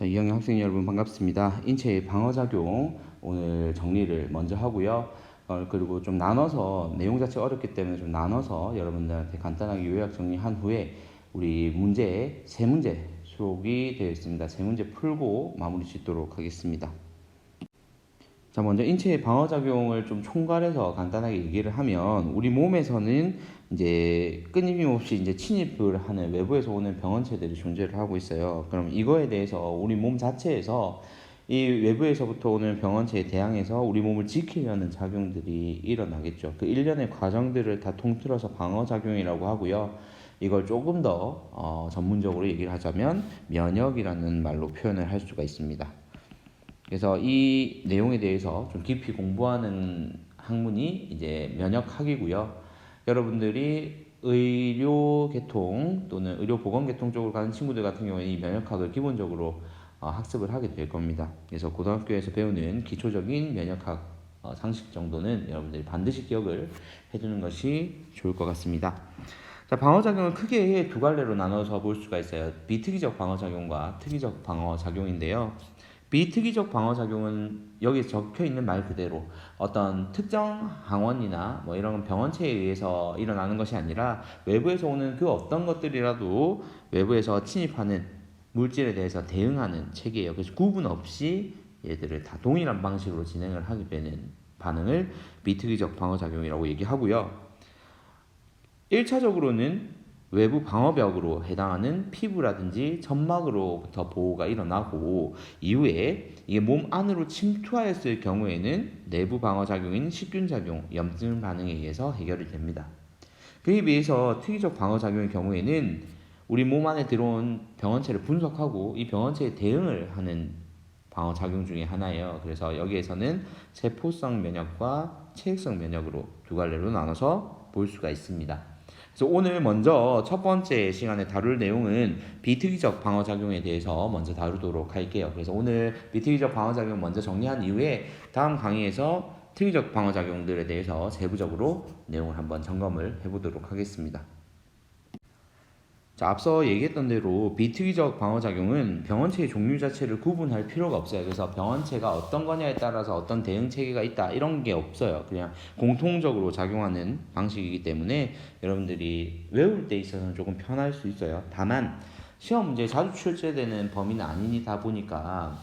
자, 2학년 학생 여러분 반갑습니다. 인체의 방어작용 오늘 정리를 먼저 하고요. 그리고 좀 나눠서 내용 자체가 어렵기 때문에 좀 나눠서 여러분들한테 간단하게 요약 정리한 후에 우리 문제 세 문제 수록이 되어 있습니다. 세 문제 풀고 마무리 짓도록 하겠습니다. 자, 먼저 인체의 방어작용을 좀 총괄해서 간단하게 얘기를 하면 우리 몸에서는 이제 끊임없이 이제 침입을 하는 외부에서 오는 병원체들이 존재를 하고 있어요. 그럼 이거에 대해서 우리 몸 자체에서 이 외부에서부터 오는 병원체에 대항해서 우리 몸을 지키려는 작용들이 일어나겠죠. 그 일련의 과정들을 다 통틀어서 방어작용이라고 하고요. 이걸 조금 더 전문적으로 얘기를 하자면 면역이라는 말로 표현을 할 수가 있습니다. 그래서 이 내용에 대해서 좀 깊이 공부하는 학문이 이제 면역학이고요. 여러분들이 의료계통 또는 의료보건계통 쪽으로 가는 친구들 같은 경우에는 이 면역학을 기본적으로 학습을 하게 될 겁니다. 그래서 고등학교에서 배우는 기초적인 면역학 상식 정도는 여러분들이 반드시 기억을 해두는 것이 좋을 것 같습니다. 자, 방어작용을 크게 두 갈래로 나눠서 볼 수가 있어요. 비특이적 방어작용과 특이적 방어작용인데요. 비특이적 방어작용은 여기 적혀 있는 말 그대로 어떤 특정 항원이나 뭐 이런 병원체에 의해서 일어나는 것이 아니라 외부에서 오는 그 어떤 것들이라도 외부에서 침입하는 물질에 대해서 대응하는 체계예요. 그래서 구분 없이 얘들을 다 동일한 방식으로 진행을 하게 되는 반응을 비특이적 방어작용이라고 얘기하고요. 1차적으로는 외부 방어벽으로 해당하는 피부라든지 점막으로부터 보호가 일어나고 이후에 이게 몸 안으로 침투하였을 경우에는 내부 방어작용인 식균작용, 염증 반응에 의해서 해결이 됩니다. 그에 비해서 특이적 방어작용의 경우에는 우리 몸 안에 들어온 병원체를 분석하고 이 병원체에 대응을 하는 방어작용 중에 하나예요. 그래서 여기에서는 세포성 면역과 체액성 면역으로 두 갈래로 나눠서 볼 수가 있습니다. 그래서 오늘 먼저 첫 번째 시간에 다룰 내용은 비특이적 방어작용에 대해서 먼저 다루도록 할게요. 그래서 오늘 비특이적 방어작용 먼저 정리한 이후에 다음 강의에서 특이적 방어작용들에 대해서 세부적으로 내용을 한번 점검을 해보도록 하겠습니다. 자, 앞서 얘기했던 대로 비특이적 방어작용은 병원체의 종류 자체를 구분할 필요가 없어요. 그래서 병원체가 어떤 거냐에 따라서 어떤 대응 체계가 있다 이런 게 없어요. 그냥 공통적으로 작용하는 방식이기 때문에 여러분들이 외울 때 있어서는 조금 편할 수 있어요. 다만 시험 문제에 자주 출제되는 범위는 아니다 보니까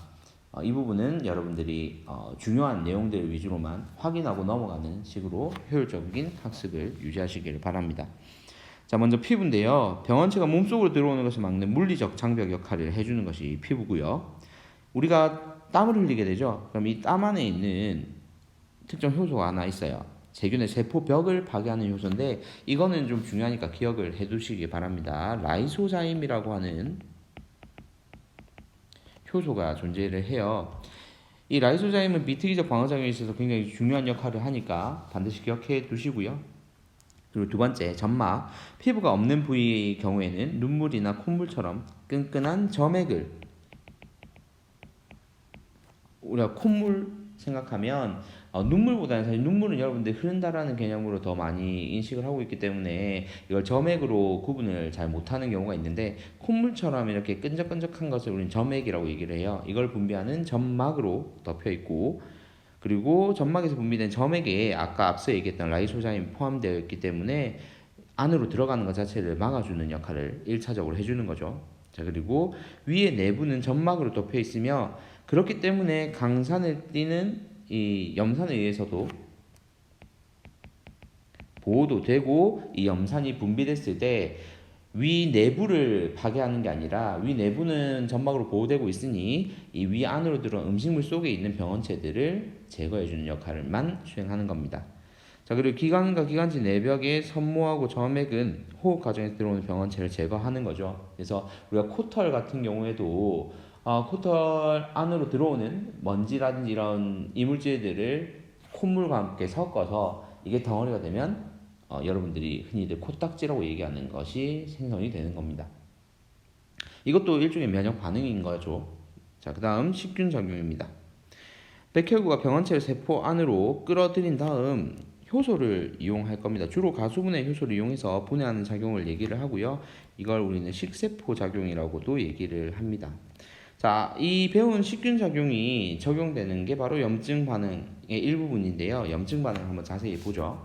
이 부분은 여러분들이 중요한 내용들 위주로만 확인하고 넘어가는 식으로 효율적인 학습을 유지하시길 바랍니다. 자, 먼저 피부인데요. 병원체가 몸속으로 들어오는 것을 막는 물리적 장벽 역할을 해주는 것이 피부고요. 우리가 땀을 흘리게 되죠. 그럼 이 땀 안에 있는 특정 효소가 하나 있어요. 세균의 세포벽을 파괴하는 효소인데 이거는 좀 중요하니까 기억을 해두시기 바랍니다. 라이소자임이라고 하는 효소가 존재를 해요. 이 라이소자임은 비특이적 방어작용에 있어서 굉장히 중요한 역할을 하니까 반드시 기억해 두시고요. 그리고 두 번째, 점막. 피부가 없는 부위의 경우에는 눈물이나 콧물처럼 끈끈한 점액을 우리가 콧물 생각하면 눈물보다는 사실 눈물은 여러분들 흐른다라는 개념으로 더 많이 인식을 하고 있기 때문에 이걸 점액으로 구분을 잘 못하는 경우가 있는데 콧물처럼 이렇게 끈적끈적한 것을 우리는 점액이라고 얘기를 해요. 이걸 분비하는 점막으로 덮여 있고 그리고 점막에서 분비된 점액에 아까 앞서 얘기했던 라이소자임이 포함되어 있기 때문에 안으로 들어가는 것 자체를 막아주는 역할을 1차적으로 해주는 거죠. 자, 그리고 위에 내부는 점막으로 덮여 있으며 그렇기 때문에 강산을 띠는 이 염산에 의해서도 보호도 되고 이 염산이 분비됐을 때 위 내부를 파괴하는 게 아니라 위 내부는 점막으로 보호되고 있으니 이 위 안으로 들어온 음식물 속에 있는 병원체들을 제거해주는 역할만 수행하는 겁니다. 자, 그리고 기관과 기관지 내벽에 섬모하고 점액은 호흡 과정에 들어오는 병원체를 제거하는 거죠. 그래서 우리가 코털 같은 경우에도 코털 안으로 들어오는 먼지라든지 이런 이물질들을 콧물과 함께 섞어서 이게 덩어리가 되면 여러분들이 흔히들 코딱지라고 얘기하는 것이 생성이 되는 겁니다. 이것도 일종의 면역 반응인 거죠. 자, 그 다음 식균작용입니다. 백혈구가 병원체를 세포 안으로 끌어들인 다음 효소를 이용할 겁니다. 주로 가수분해 효소를 이용해서 분해하는 작용을 얘기를 하고요. 이걸 우리는 식세포 작용이라고도 얘기를 합니다. 자, 이 배운 식균 작용이 적용되는 게 바로 염증 반응의 일부분인데요. 염증 반응 한번 자세히 보죠.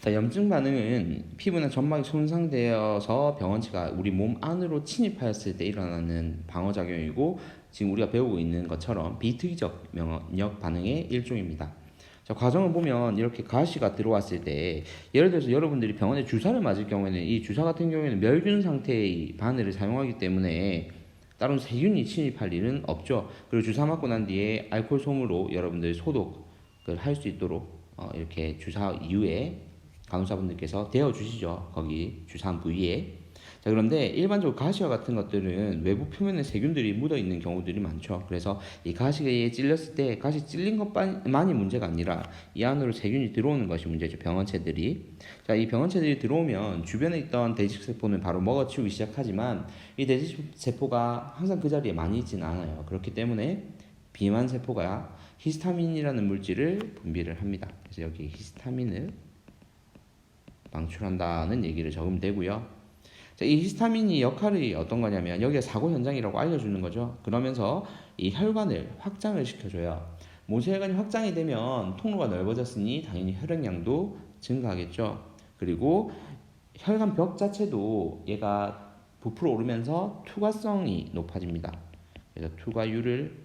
자, 염증 반응은 피부나 점막이 손상되어서 병원체가 우리 몸 안으로 침입하였을 때 일어나는 방어작용이고, 지금 우리가 배우고 있는 것처럼 비특이적 면역 반응의 일종입니다. 자, 과정을 보면 이렇게 가시가 들어왔을 때, 예를 들어서 여러분들이 병원에 주사를 맞을 경우에는 이 주사 같은 경우에는 멸균 상태의 바늘을 사용하기 때문에 다른 세균이 침입할 일은 없죠. 그리고 주사 맞고 난 뒤에 알코올 솜으로 여러분들이 소독을 할 수 있도록 이렇게 주사 이후에 간호사분들께서 데워 주시죠. 거기 주사한 부위에. 자, 그런데 일반적으로 가시와 같은 것들은 외부 표면에 세균들이 묻어 있는 경우들이 많죠. 그래서 이 가시에 찔렸을 때 가시 찔린 것만이 문제가 아니라 이 안으로 세균이 들어오는 것이 문제죠. 병원체들이. 자, 이 병원체들이 들어오면 주변에 있던 대직세포는 바로 먹어치우기 시작하지만 이 대직세포가 항상 그 자리에 많이 있지는 않아요. 그렇기 때문에 비만 세포가 히스타민이라는 물질을 분비를 합니다. 그래서 여기 히스타민을 방출한다는 얘기를 적으면 되고요. 자, 이 히스타민이 역할이 어떤 거냐면 여기가 사고 현장이라고 알려주는 거죠. 그러면서 이 혈관을 확장을 시켜줘요. 모세혈관이 확장이 되면 통로가 넓어졌으니 당연히 혈액량도 증가하겠죠. 그리고 혈관 벽 자체도 얘가 부풀어 오르면서 투과성이 높아집니다. 그래서 투과율을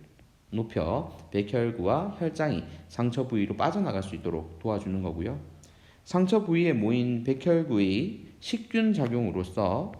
높여 백혈구와 혈장이 상처 부위로 빠져나갈 수 있도록 도와주는 거고요. 상처 부위에 모인 백혈구의 식균 작용으로서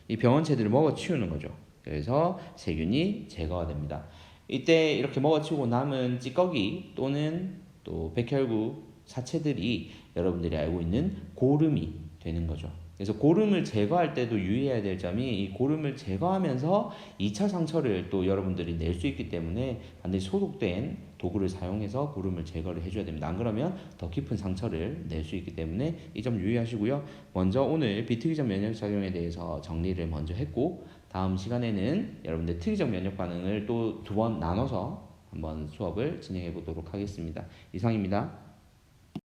이 병원체들을 먹어치우는 거죠. 그래서 세균이 제거가 됩니다. 이때 이렇게 먹어치우고 남은 찌꺼기 또는 또 백혈구 사체들이 여러분들이 알고 있는 고름이 되는 거죠. 그래서 고름을 제거할 때도 유의해야 될 점이, 이 고름을 제거하면서 2차 상처를 또 여러분들이 낼 수 있기 때문에 반드시 소독된 도구를 사용해서 고름을 제거를 해줘야 됩니다. 안 그러면 더 깊은 상처를 낼 수 있기 때문에 이 점 유의하시고요. 먼저 오늘 비특이적 면역작용에 대해서 정리를 먼저 했고, 다음 시간에는 여러분들 특이적 면역 반응을 또 두 번 나눠서 한번 수업을 진행해 보도록 하겠습니다. 이상입니다.